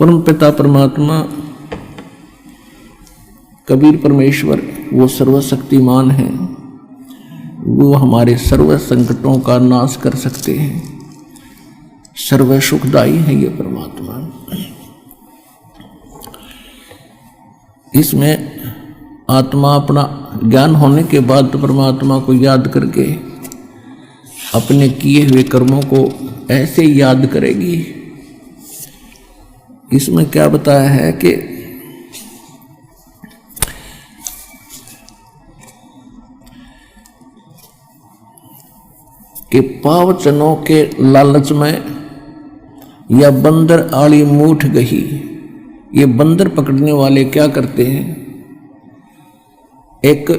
अपरम पिता परमात्मा कबीर परमेश्वर वो सर्वशक्तिमान है, वो हमारे सर्व संकटों का नाश कर सकते हैं, सर्व सुखदाई है ये परमात्मा। इसमें आत्मा अपना ज्ञान होने के बाद तो परमात्मा को याद करके अपने किए हुए कर्मों को ऐसे याद करेगी। इसमें क्या बताया है कि पावचनों के लालच में या बंदर आली मूठ गही। ये बंदर पकड़ने वाले क्या करते हैं, एक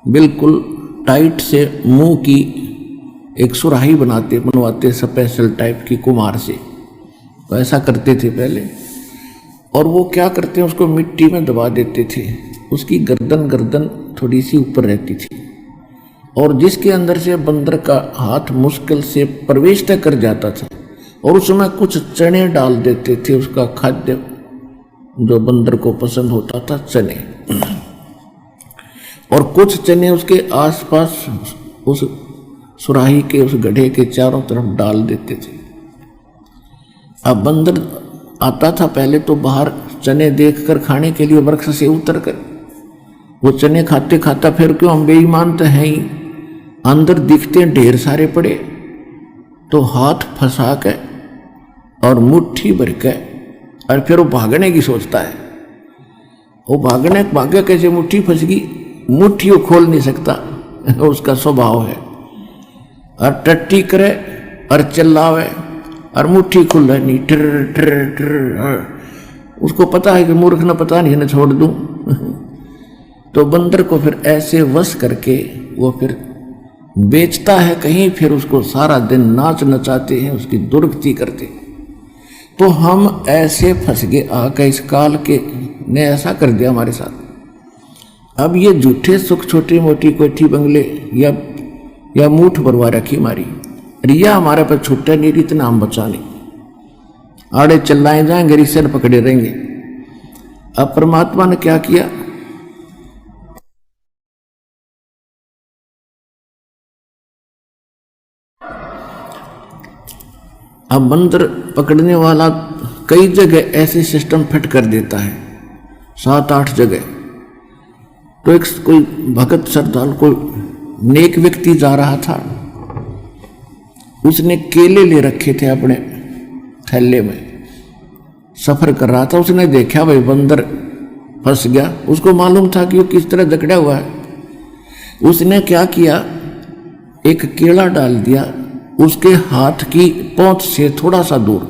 बिल्कुल टाइट से मुंह की एक सुराही बनवाते स्पेशल टाइप की कुम्हार से, तो ऐसा करते थे पहले। और वो क्या करते हैं, उसको मिट्टी में दबा देते थे, उसकी गर्दन थोड़ी सी ऊपर रहती थी, और जिसके अंदर से बंदर का हाथ मुश्किल से प्रवेश तक कर जाता था, और उसमें कुछ चने डाल देते थे, उसका खाद्य जो बंदर को पसंद होता था चने, और कुछ चने उसके आसपास उस सुराही के उस गड्ढे के चारों तरफ डाल देते थे। अब बंदर आता था पहले तो बाहर चने देखकर खाने के लिए वृक्ष से उतरकर, वो चने खाते खाता फिर क्यों, हम बेईमान तो हैं ही, अंदर दिखते ढेर सारे पड़े, तो हाथ फंसा के और मुट्ठी भर के और फिर वो भागने की सोचता है। वो भागे कैसे, मुट्ठी फंस गई, मुट्ठी वो खोल नहीं सकता, उसका स्वभाव है, और टट्टी करे और चिल्लावे और मुट्ठी खुल रही नहीं, टर टर टर। उसको पता है कि मूर्ख न पता नहीं, न छोड़ दूं। तो बंदर को फिर ऐसे वश करके वो फिर बेचता है कहीं, फिर उसको सारा दिन नाच नचाते हैं, उसकी दुर्गति करते। तो हम ऐसे फंस गए आके, इस काल के ने ऐसा कर दिया हमारे साथ। अब ये झूठे सुख, छोटी मोटी कोठी बंगले या मूठ भरवा रखी हमारी, रिया हमारे पर छुट्टा नहीं, इतना हम बचा नहीं, आड़े चिल्लाए जाएंगे, रिश्ते पकड़े रहेंगे। अब परमात्मा ने क्या किया, अब बंदर पकड़ने वाला कई जगह ऐसे सिस्टम फिट कर देता है, 7-8 जगह। तो एक कोई भगत श्रद्धालु, कोई नेक व्यक्ति जा रहा था, उसने केले ले रखे थे अपने थैले में, सफर कर रहा था, उसने देखा भाई बंदर फंस गया, उसको मालूम था कि वो किस तरह जकड़ा हुआ है। उसने क्या किया, एक केला डाल दिया उसके हाथ की पहुंच से थोड़ा सा दूर,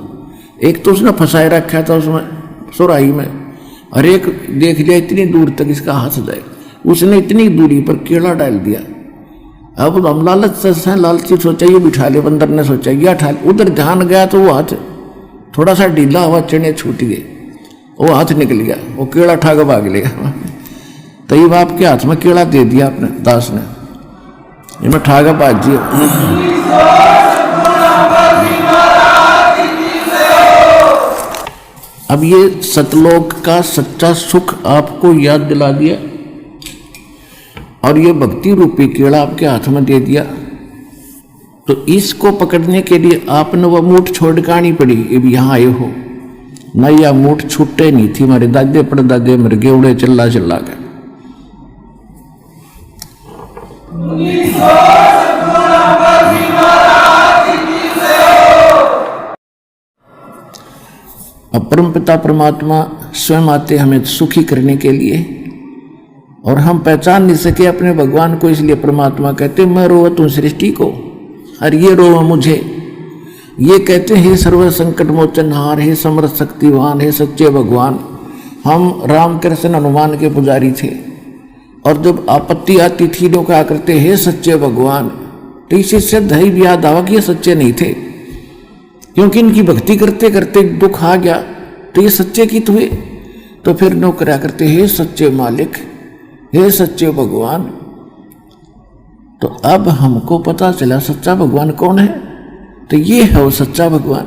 एक तो उसने फंसाए रखा था उसमें सुराही में, और एक देख लिया इतनी दूर तक इसका हाथ जाए, उसने इतनी दूरी पर केला डाल दिया। अब हम लालची सोचा ये बिठा ले, बंदर ने सोचा ये उठा ले, उधर ध्यान गया तो वो हाथ थोड़ा सा ढीला हुआ, चने छूट गए, वो हाथ निकल गया, वो केला उठा के भाग लिया। तई बाप के हाथ में केला दे दिया अपने दास ने, इन्हें उठा के भाग दिया। अब ये सतलोक का सच्चा सुख आपको याद दिला दिया, और ये भक्ति रूपी केला आपके हाथ में दे दिया, तो इसको पकड़ने के लिए आपने वह मूठ छोड़ के आनी पड़ी। अब यहाँ आए हो ना, यह मूठ छूटे नहीं थी, हमारे दादे परदादे मर गए उड़े चिल्ला चिल्ला के। अब परमपिता परमात्मा स्वयं आते हमें सुखी करने के लिए, और हम पहचान नहीं सके अपने भगवान को, इसलिए परमात्मा कहते मैं रोवत हूँ सृष्टि को, और ये रोव मुझे। ये कहते हैं हे सर्व संकट मोचनहार, हे समर्थ शक्तिवान, हे सच्चे भगवान। हम राम कृष्ण हनुमान के पुजारी थे, और जब आपत्ति आती थी लोग क्या करते, हे सच्चे भगवान। तो इससे सिद्ध है भी याद आवा कि ये सच्चे नहीं थे, क्योंकि इनकी भक्ति करते करते दुख आ गया, तो ये सच्चे की हुए। तो फिर नौकरा करते हे सच्चे मालिक, हे सच्चे भगवान। तो अब हमको पता चला सच्चा भगवान कौन है, तो ये है वो सच्चा भगवान।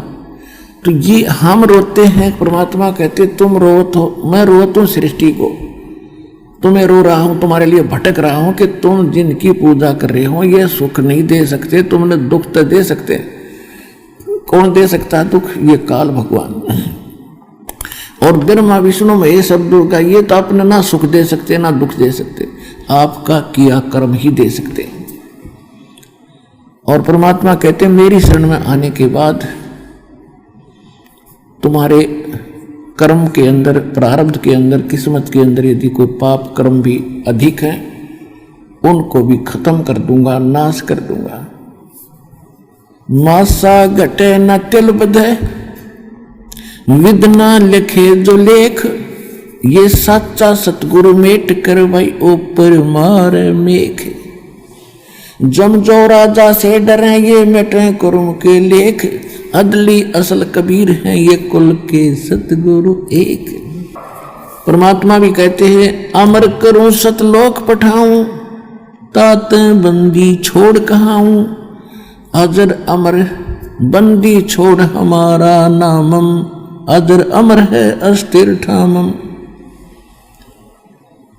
तो ये हम रोते हैं, परमात्मा कहते तुम रोत हो, मैं रोता हूं सृष्टि को, तुम्हें रो रहा हूं, तुम्हारे लिए भटक रहा हूं कि तुम जिनकी पूजा कर रहे हो ये सुख नहीं दे सकते, तुमने दुख तो दे सकते। कौन दे सकता है दुख? ये काल भगवान। और ब्रह्मा विष्णु महेश सब दुर्गा, ये तो अपने ना सुख दे सकते ना दुख दे सकते, आपका किया कर्म ही दे सकते। और परमात्मा कहते मेरी शरण में आने के बाद तुम्हारे कर्म के अंदर, प्रारब्ध के अंदर, किस्मत के अंदर यदि कोई पाप कर्म भी अधिक है उनको भी खत्म कर दूंगा, नाश कर दूंगा। मासा घटे न तिल बधे, विदना लिखे जो लेख, ये सच्चा सतगुरु मेट कर भाई ऊपर मार मेख। जम जो राजा से डरे ये मिटे कुरुम के लेख, अदली असल कबीर हैं ये कुल के सतगुरु एक। परमात्मा भी कहते हैं अमर करूं सतलोक पठाऊं, तात बंदी छोड़ कहाऊं, अजर अमर बंदी छोड़ हमारा नामम, अजर अमर है अस्थिर ठामम।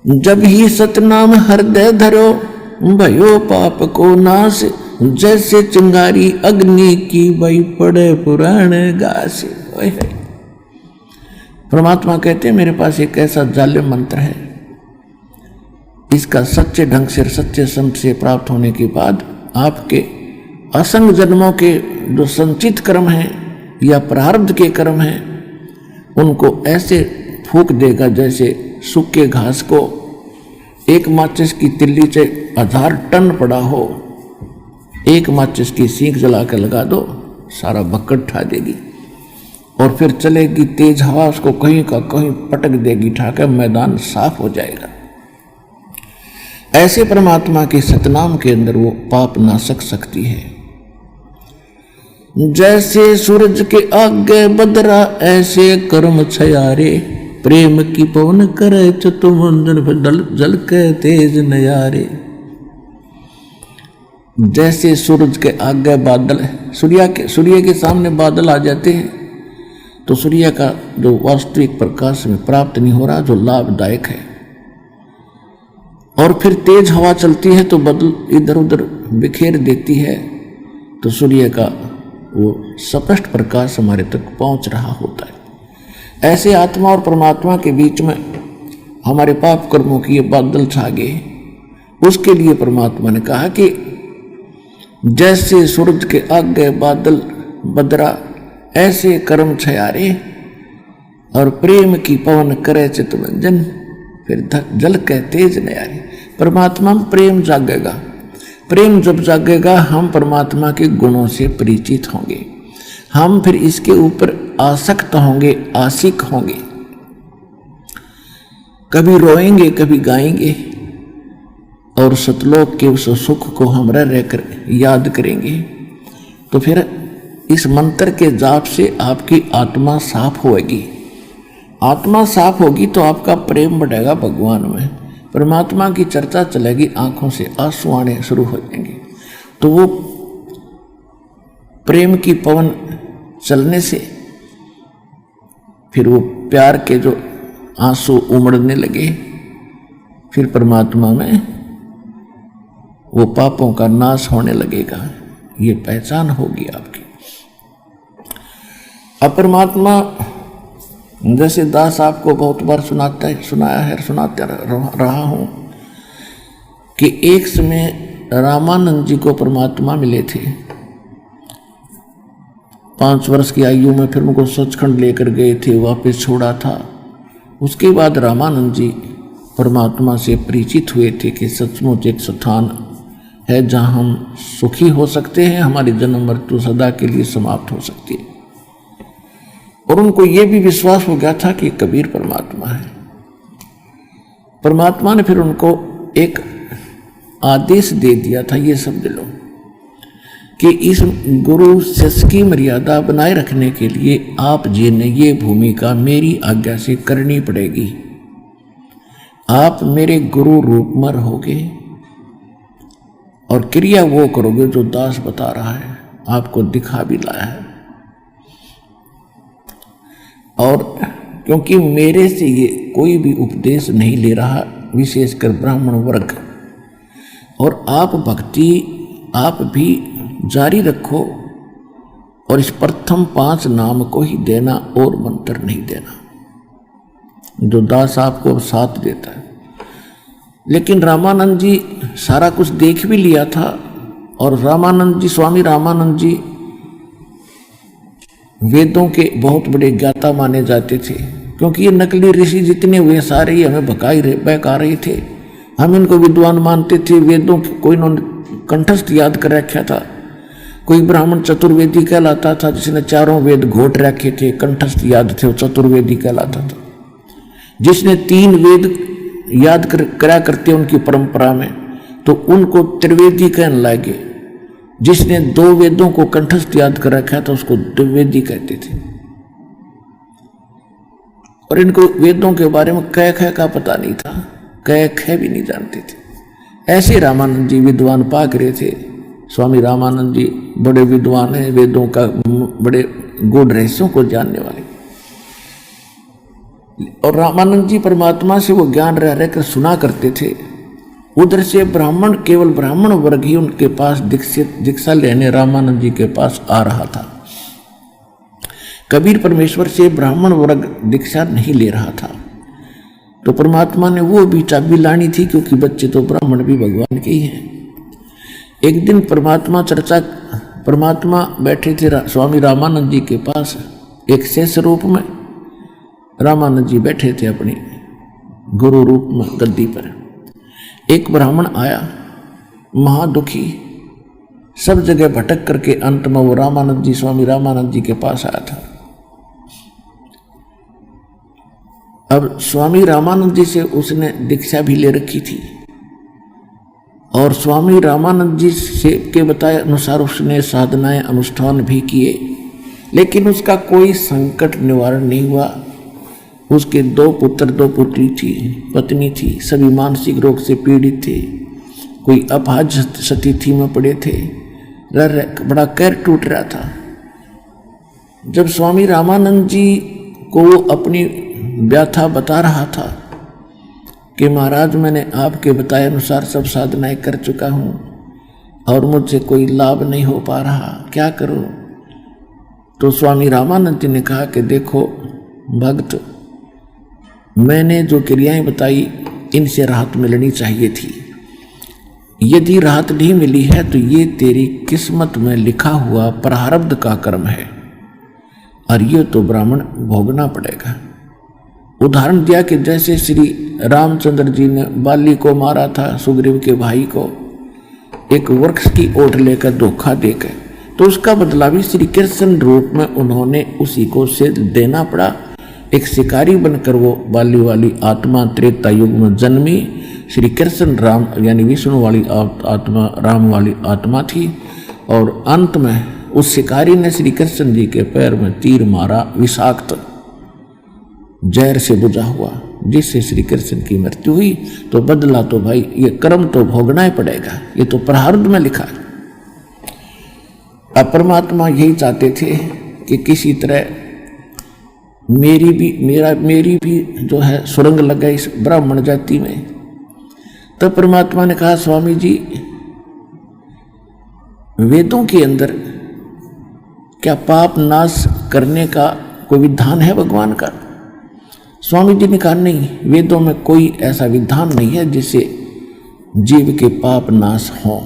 जब ही सतनाम हृदय धरो, भयो पाप को नाश, जैसे चिंगारी अग्नि की बई पड़े पुराण घास। परमात्मा कहते हैं मेरे पास एक ऐसा जालिम मंत्र है, इसका सच्चे ढंग से, सच्चे संत से प्राप्त होने के बाद आपके असंग जन्मों के जो संचित कर्म हैं या प्रारब्ध के कर्म हैं उनको ऐसे फूंक देगा जैसे सूखे घास को एक माचिस की तिल्ली से 1000 टन पड़ा हो, एक माचिस की सीख जला कर लगा दो, सारा बक्कट उठा देगी और फिर चलेगी तेज हवा, उसको कहीं का कहीं पटक देगी, ठाकर मैदान साफ हो जाएगा। ऐसे परमात्मा के सतनाम के अंदर वो पाप नाशक शक्ति है। जैसे सूरज के आगे बदरा ऐसे कर्म छयारे, प्रेम की पवन करे चतुमंदन जल के तेज नयारे। जैसे सूरज के आगे बादल, सूर्य के सामने बादल आ जाते हैं तो सूर्य का जो वास्तविक प्रकाश में प्राप्त नहीं हो रहा, जो लाभदायक है, और फिर तेज हवा चलती है तो बादल इधर उधर बिखेर देती है, तो सूर्य का वो स्पष्ट प्रकाश हमारे तक पहुंच रहा होता है। ऐसे आत्मा और परमात्मा के बीच में हमारे पाप कर्मों की ये बादल छा गए। उसके लिए परमात्मा ने कहा कि जैसे सूरज के आगे बादल बदरा ऐसे कर्म छयारे, और प्रेम की पवन करे चितमंजन, फिर जल के तेज नयारे। परमात्मा में प्रेम जागेगा, प्रेम जब जागेगा हम परमात्मा के गुणों से परिचित होंगे, हम फिर इसके ऊपर आसक्त होंगे, आशिक होंगे, कभी रोएंगे कभी गाएंगे, और सतलोक के उस सुख को हम रहकर याद करेंगे। तो फिर इस मंत्र के जाप से आपकी आत्मा साफ होगी, आत्मा साफ होगी तो आपका प्रेम बढ़ेगा भगवान में, परमात्मा की चर्चा चलेगी, आंखों से आंसू आने शुरू हो जाएंगे। तो वो प्रेम की पवन चलने से फिर वो प्यार के जो आंसू उमड़ने लगे, फिर परमात्मा में वो पापों का नाश होने लगेगा, ये पहचान होगी आपकी। अब परमात्मा जैसे दास आपको बहुत बार सुनाते रहा हूं कि एक समय रामानंद जी को परमात्मा मिले थे 5 वर्ष की आयु में, फिर उनको सचखंड लेकर गए थे, वापस छोड़ा था। उसके बाद रामानंद जी परमात्मा से परिचित हुए थे कि सचमुच एक स्थान है जहाँ हम सुखी हो सकते हैं, हमारी जन्म मृत्यु सदा के लिए समाप्त हो सकती है। और उनको ये भी विश्वास हो गया था कि कबीर परमात्मा है। परमात्मा ने फिर उनको एक आदेश दे दिया था, ये समझ लो कि इस गुरु शिष्य की मर्यादा बनाए रखने के लिए आप जी ने ये भूमिका मेरी आज्ञा से करनी पड़ेगी। आप मेरे गुरु रूप में रहोगे और क्रिया वो करोगे जो दास बता रहा है, आपको दिखा भी लाया है। और क्योंकि मेरे से ये कोई भी उपदेश नहीं ले रहा, विशेषकर ब्राह्मण वर्ग, और आप भक्ति आप भी जारी रखो और इस प्रथम 5 नाम को ही देना और मंत्र नहीं देना, जो दास आपको साथ देता है। लेकिन रामानंद जी सारा कुछ देख भी लिया था, और रामानंद जी, स्वामी रामानंद जी वेदों के बहुत बड़े ज्ञाता माने जाते थे, क्योंकि ये नकली ऋषि जितने हुए सारे ही हमें बहका रहे थे। हम इनको विद्वान मानते थे, वेदों को इन्होंने कंठस्थ याद कर रखा था। कोई ब्राह्मण चतुर्वेदी कहलाता था, जिसने 4 वेद घोट रखे थे, कंठस्थ याद थे, वो चतुर्वेदी कहलाता था। जिसने 3 वेद याद करा करते उनकी परंपरा में, तो उनको त्रिवेदी कहने लगे। जिसने 2 वेदों को कंठस्थ याद कर रखा था उसको द्विवेदी कहते थे, और इनको वेदों के बारे में कै ख का पता नहीं था, कै ख भी नहीं जानते थे। ऐसे रामानंद जी विद्वान पाक रहे थे। स्वामी रामानंद जी बड़े विद्वान हैं, वेदों का बड़े गूढ़ रहस्यों को जानने वाले। और रामानंद जी परमात्मा से वो ज्ञान रह रहकर सुना करते थे। उधर से ब्राह्मण, केवल ब्राह्मण वर्ग ही उनके पास दीक्षा लेने रामानंद जी के पास आ रहा था। कबीर परमेश्वर से ब्राह्मण वर्ग दीक्षा नहीं ले रहा था, तो परमात्मा ने वो भी चाबी लानी थी, क्योंकि बच्चे तो ब्राह्मण भी भगवान के ही हैं। एक दिन परमात्मा बैठे थे स्वामी रामानंद जी के पास, एक शेष रूप में रामानंद जी बैठे थे अपनी गुरु रूप में गद्दी पर। एक ब्राह्मण आया, महादुखी, सब जगह भटक करके अंत में वो रामानंद जी, स्वामी रामानंद जी के पास आया था। अब स्वामी रामानंद जी से उसने दीक्षा भी ले रखी थी, और स्वामी रामानंद जी से के बताए अनुसार उसने साधनाएं अनुष्ठान भी किए, लेकिन उसका कोई संकट निवारण नहीं हुआ। उसके 2 पुत्र 2 पुत्री थी, पत्नी थी, सभी मानसिक रोग से पीड़ित थे। कोई अपाहज स्थिति में पड़े थे, बड़ा कैर टूट रहा था। जब स्वामी रामानंद जी को वो अपनी व्यथा बता रहा था कि महाराज मैंने आपके बताए अनुसार सब साधनाएं कर चुका हूँ और मुझसे कोई लाभ नहीं हो पा रहा, क्या करूँ? तो स्वामी रामानंद जी ने कहा कि देखो भक्त, मैंने जो क्रियाएं बताई इनसे राहत मिलनी चाहिए थी। यदि राहत नहीं मिली है तो ये तेरी किस्मत में लिखा हुआ प्रारब्ध का कर्म है, और ये तो ब्राह्मण भोगना पड़ेगा। उदाहरण दिया कि जैसे श्री रामचंद्र जी ने बाली को मारा था, सुग्रीव के भाई को, एक वृक्ष की ओट लेकर धोखा देकर, तो उसका बदला भी श्री कृष्ण रूप में उन्होंने उसी को से देना पड़ा। एक शिकारी बनकर वो बाली वाली आत्मा त्रेता युग में जन्मी, श्री कृष्ण राम यानी विष्णु वाली आत्मा, राम वाली आत्मा थी, और अंत में उस शिकारी ने श्री कृष्ण जी के पैर में तीर मारा, विषाक्त जहर से बुझा हुआ, जिससे श्री कृष्ण की मृत्यु हुई। तो बदला तो भाई ये कर्म तो भोगना ही पड़ेगा, ये तो प्रारब्ध में लिखा है। अब परमात्मा यही चाहते थे कि किसी तरह मेरी भी जो है सुरंग लग गई इस ब्राह्मण जाति में। तब परमात्मा ने कहा, स्वामी जी वेदों के अंदर क्या पाप नाश करने का कोई विधान है भगवान का? स्वामी जी ने कहा, नहीं, वेदों में कोई ऐसा विधान नहीं है जिससे जीव के पाप नाश हो।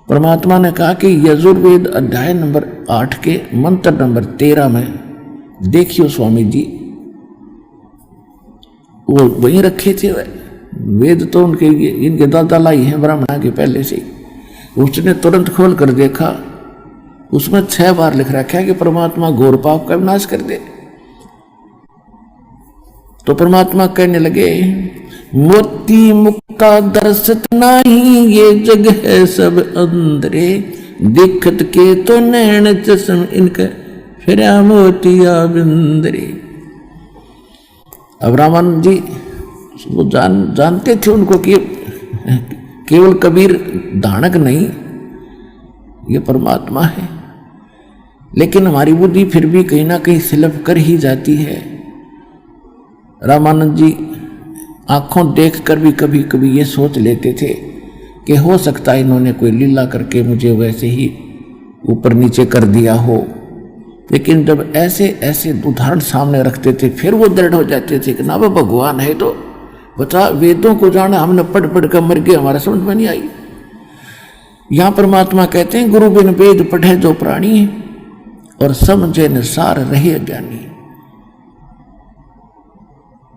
परमात्मा ने कहा कि यजुर्वेद अध्याय नंबर 8 के मंत्र नंबर 13 में देखियो स्वामी जी, वो वहीं रखे थे वेद, तो उनके इनके दादा लाई हैं ब्राह्मणा के पहले से। उसने तुरंत खोल कर देखा, उसमें 6 बार लिख रखा है कि परमात्मा घोर पाप का विनाश कर दे। तो परमात्मा कहने लगे, मोती मुक्ता दर्शत नहीं, ये जग है सब अंधरे, दिखत के तो नैन चश्म इनका फिर मोतिया बिंदरे। अब रामानंद जी वो जानते थे उनको कि केवल कबीर धानक नहीं, ये परमात्मा है। लेकिन हमारी बुद्धि फिर भी कहीं ना कहीं स्लिप कर ही जाती है। रामानंद जी आंखों देखकर भी कभी कभी ये सोच लेते थे कि हो सकता है इन्होंने कोई लीला करके मुझे वैसे ही ऊपर नीचे कर दिया हो, लेकिन जब ऐसे ऐसे उदाहरण सामने रखते थे फिर वो दृढ़ हो जाते थे कि ना वो भगवान है तो बता, वेदों को जाना हमने पढ़ पढ़ कर मर गए, हमारा समझ में नहीं आई। यहां परमात्मा कहते हैं गुरु बिन वेद पढ़े जो प्राणी और समझे न सार रहे ज्ञानी।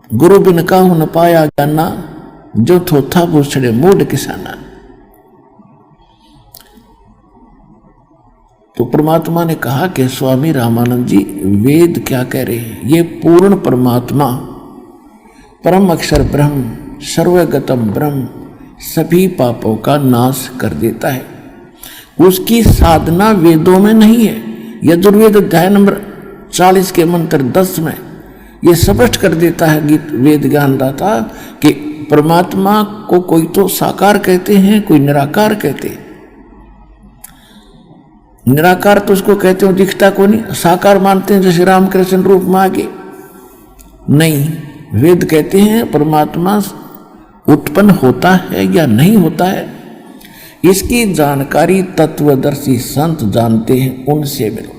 गुरु बिन काहू न पाया ज्ञाना जो थोथा पूछड़े मूड किसाना। तो परमात्मा ने कहा कि स्वामी रामानंद जी वेद क्या कह रहे हैं, ये पूर्ण परमात्मा परम अक्षर ब्रह्म सर्वगतम ब्रह्म सभी पापों का नाश कर देता है। उसकी साधना वेदों में नहीं है। यजुर्वेद अध्याय नंबर 40 के मंत्र 10 में ये स्पष्ट कर देता है गीत वेद ज्ञानदाता कि परमात्मा को कोई तो साकार कहते हैं, कोई निराकार कहते हैं। निराकार तो उसको कहते हो दिखता को नहीं, साकार मानते हैं जैसे रामकृष्ण रूप में आगे नहीं। वेद कहते हैं परमात्मा उत्पन्न होता है या नहीं होता है, इसकी जानकारी तत्वदर्शी संत जानते हैं, उनसे मिलो।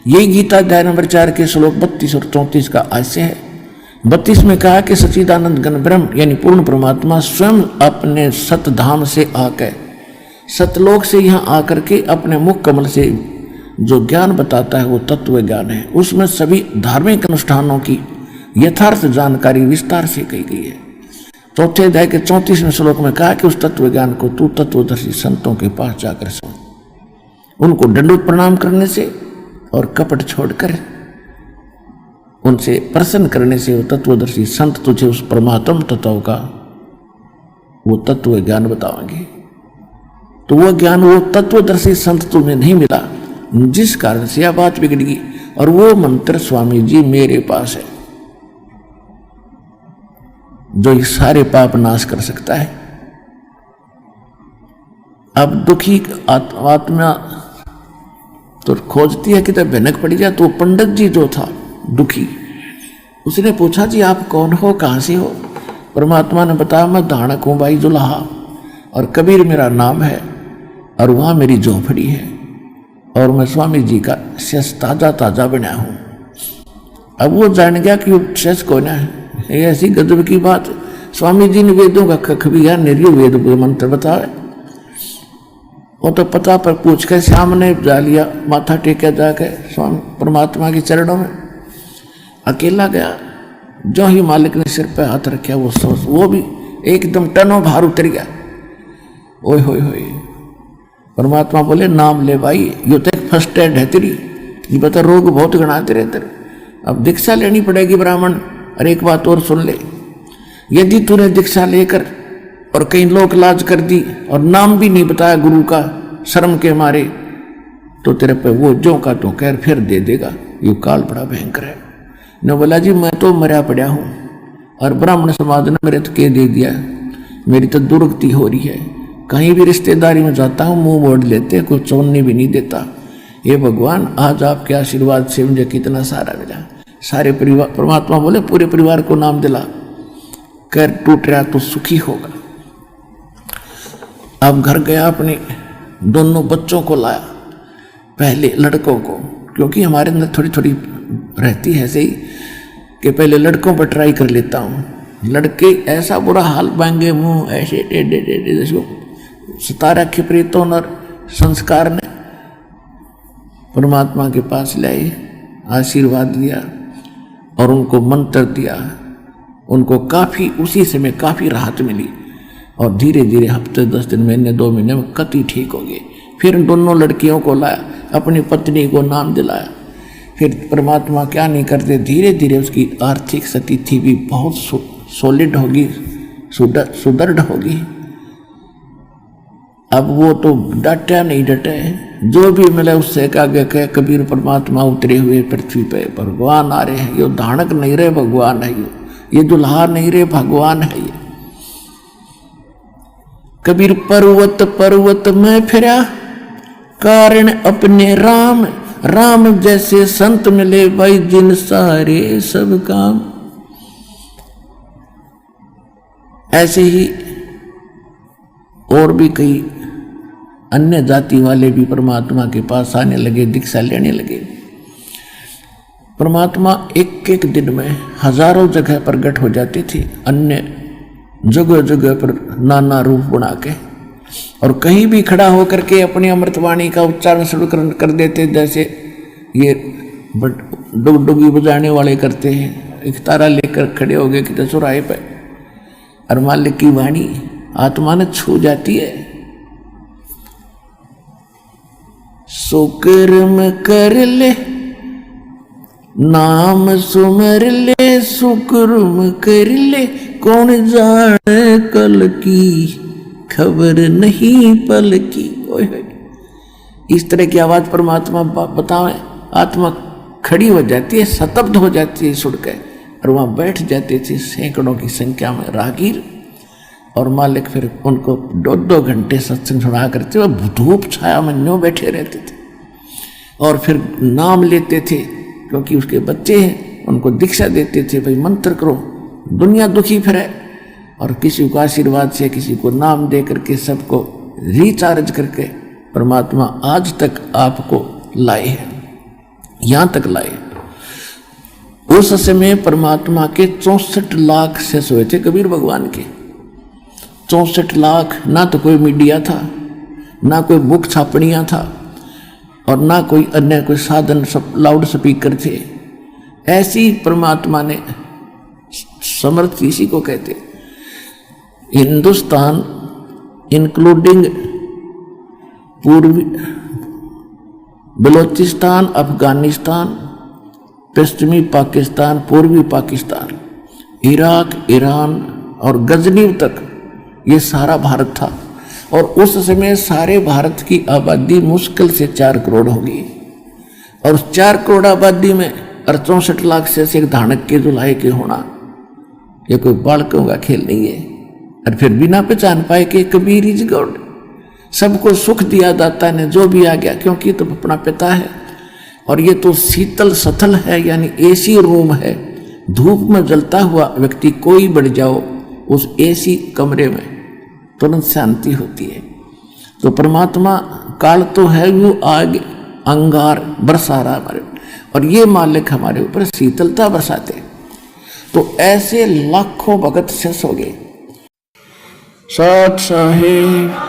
यही गीता अध्याय नंबर 4 के श्लोक 32 और 34 का आशय है। 32 में कहा कि सच्चिदानंद घन ब्रह्म यानी पूर्ण परमात्मा स्वयं अपने सतधाम से आकर सतलोक से यहाँ आकर के अपने मुख कमल से जो ज्ञान बताता है वो तत्व ज्ञान है। उसमें सभी धार्मिक अनुष्ठानों की यथार्थ जानकारी विस्तार से कही गई है। चौथे अध्याय के 34वें श्लोक में कहा कि उस तत्व ज्ञान को तू तत्वदर्शी संतों के पास जाकर सुन। उनको दंडवत प्रणाम करने से और कपट छोड़कर उनसे प्रसन्न करने से वो तत्वदर्शी संत तुझे उस परमात्म तत्व का वो तत्व ज्ञान बताएंगे। तो वो ज्ञान वो तत्वदर्शी संत तुम्हें नहीं मिला, जिस कारण से यह बात बिगड़ गई। और वो मंत्र स्वामी जी मेरे पास है जो ये सारे पाप नाश कर सकता है। अब दुखी आत्मा तो खोजती है कि तब भनक पड़ी जाए। तो पंडित जी जो था दुखी, उसने पूछा जी आप कौन हो, कहाँ से हो? परमात्मा ने बताया मैं धाणक हूँ भाई जुलाहा, और कबीर मेरा नाम है, और वहाँ मेरी झोपड़ी है, और मैं स्वामी जी का शेष ताजा ताजा बना हूँ। अब वो जान गया कि वो शेष कौन है। ये ऐसी गजब की बात। स्वामी जी ने वेदों का कख भी है, निर्य वेद मंत्र बताया। वो तो पता पर पूछ कर सामने जा लिया, माथा टेका जाके स्वामी परमात्मा के चरणों में अकेला गया। जो ही मालिक ने सिर पे हाथ रखा वो भी एकदम टनों भार उतर गया। ओए होए होए, परमात्मा बोले नाम ले भाई, यो तो एक फर्स्ट एड है तेरी, ये बता रोग बहुत गणाते रहते। अब दीक्षा लेनी पड़ेगी ब्राह्मण। और एक बात और सुन ले, यदि तूने दीक्षा लेकर और कहीं लोक लाज कर दी और नाम भी नहीं बताया गुरु का शर्म के मारे, तो तेरे पे वो जो का तो कह फिर दे देगा। ये काल बड़ा भयंकर है। न बोला जी मैं तो मरा पड़ा हूँ और ब्राह्मण समाज ने मेरे तो के दे दिया, मेरी तो दुर्गति हो रही है। कहीं भी रिश्तेदारी में जाता हूँ मुंह मोड़ लेते, कोई चौनने भी नहीं देता। ये भगवान आज आपके आशीर्वाद से मुझे कितना सारा मिला। सारे परिवार, परमात्मा बोले पूरे परिवार को नाम दिला, कर टूट रहा तो सुखी होगा। अब घर गया, अपने दोनों बच्चों को लाया, पहले लड़कों को, क्योंकि हमारे अंदर थोड़ी थोड़ी रहती है ऐसे ही कि पहले लड़कों पर ट्राई कर लेता हूँ। लड़के ऐसा बुरा हाल पाएंगे, मुंह ऐसे टेढ़े टेढ़े, जिसको सता रखे प्रेतों और संस्कार ने। परमात्मा के पास लाए, आशीर्वाद दिया और उनको मंत्र दिया। उनको काफ़ी उसी समय काफ़ी राहत मिली और धीरे धीरे हफ्ते 10 दिन महीने 2 महीने में कति ठीक हो गए। फिर दोनों लड़कियों को लाया, अपनी पत्नी को नाम दिलाया। फिर परमात्मा क्या नहीं करते, धीरे धीरे उसकी आर्थिक स्थिति भी बहुत सॉलिड होगी, सुदृढ़ होगी। अब वो तो डटा नहीं डटे, जो भी मिले उससे आगे कहे कबीर परमात्मा उतरे हुए पृथ्वी पे, भगवान आ रहे हैं। ये धानक नहीं रहे भगवान है, ये दुल्हा नहीं रहे भगवान है। ये कबीर पर्वत पर्वत में फिरा, कारण अपने राम राम जैसे संत मिले भाई जिन सारे सब काम। ऐसे ही और भी कई अन्य जाति वाले भी परमात्मा के पास आने लगे, दीक्षा लेने लगे। परमात्मा एक एक दिन में हजारों जगह प्रकट हो जाते थे, अन्य जगह जगह पर नाना रूप बना के, और कहीं भी खड़ा होकर के अपनी अमृतवाणी का उच्चारण शुरू कर देते, जैसे ये डुगडुगी बजाने वाले करते हैं। एक तारा लेकर खड़े हो गए कि चौराहे पे, और मालिक की वाणी आत्मा ने छू जाती है। सुकर्म कर ले नाम सुमर ले, सुकर्म कर ले कौन जाने कल की, खबर नहीं पल की। इस तरह की आवाज परमात्मा बतावे, आत्मा खड़ी हो जाती है, स्तब्ध हो जाती है सुन के, और वहां बैठ जाते थे सैकड़ों की संख्या में राहगीर। और मालिक फिर उनको 2-2 घंटे सत्संग सुना करते, वह धूप छाया में न्यों बैठे रहते थे, और फिर नाम लेते थे, क्योंकि उसके बच्चे हैं, उनको दीक्षा देते थे, भाई मंत्र करो, दुनिया दुखी फिरे। और किसी को आशीर्वाद से, किसी को नाम दे करके, सबको रिचार्ज करके परमात्मा आज तक आपको लाए हैं, यहां तक लाए। उस समय परमात्मा के 64 लाख शिष्य हुए थे कबीर भगवान के। 64 लाख। ना तो कोई मीडिया था, ना कोई बुक छापड़ियां था, और ना कोई अन्य कोई साधन, सब लाउड स्पीकर थे। ऐसी परमात्मा ने समर्थ इसी को कहते। हिंदुस्तान इंक्लूडिंग पूर्वी बलोचिस्तान, अफगानिस्तान, पश्चिमी पाकिस्तान, पूर्वी पाकिस्तान, इराक, ईरान और गजनी तक, ये सारा भारत था। और उस समय सारे भारत की आबादी मुश्किल से 4 करोड़ होगी, और 4 करोड़ आबादी में 64 लाख से एक धानक के जुलाए के होना, ये कोई बालकों का खेल नहीं है। और फिर बिना पहचान पाए कि कबीर इज गॉड। सबको सुख दिया दाता ने, जो भी आ गया, क्योंकि तो अपना पिता है। और ये तो शीतल सथल है, यानी एसी रूम है। धूप में जलता हुआ व्यक्ति कोई बढ़ जाओ उस एसी कमरे में, तुरंत शांति होती है। तो परमात्मा काल तो है, वो आग अंगार बरसा रहा हमारे, और ये मालिक हमारे ऊपर शीतलता बरसाते। तो ऐसे लाखों भगत शेष हो गए। साथ साहेब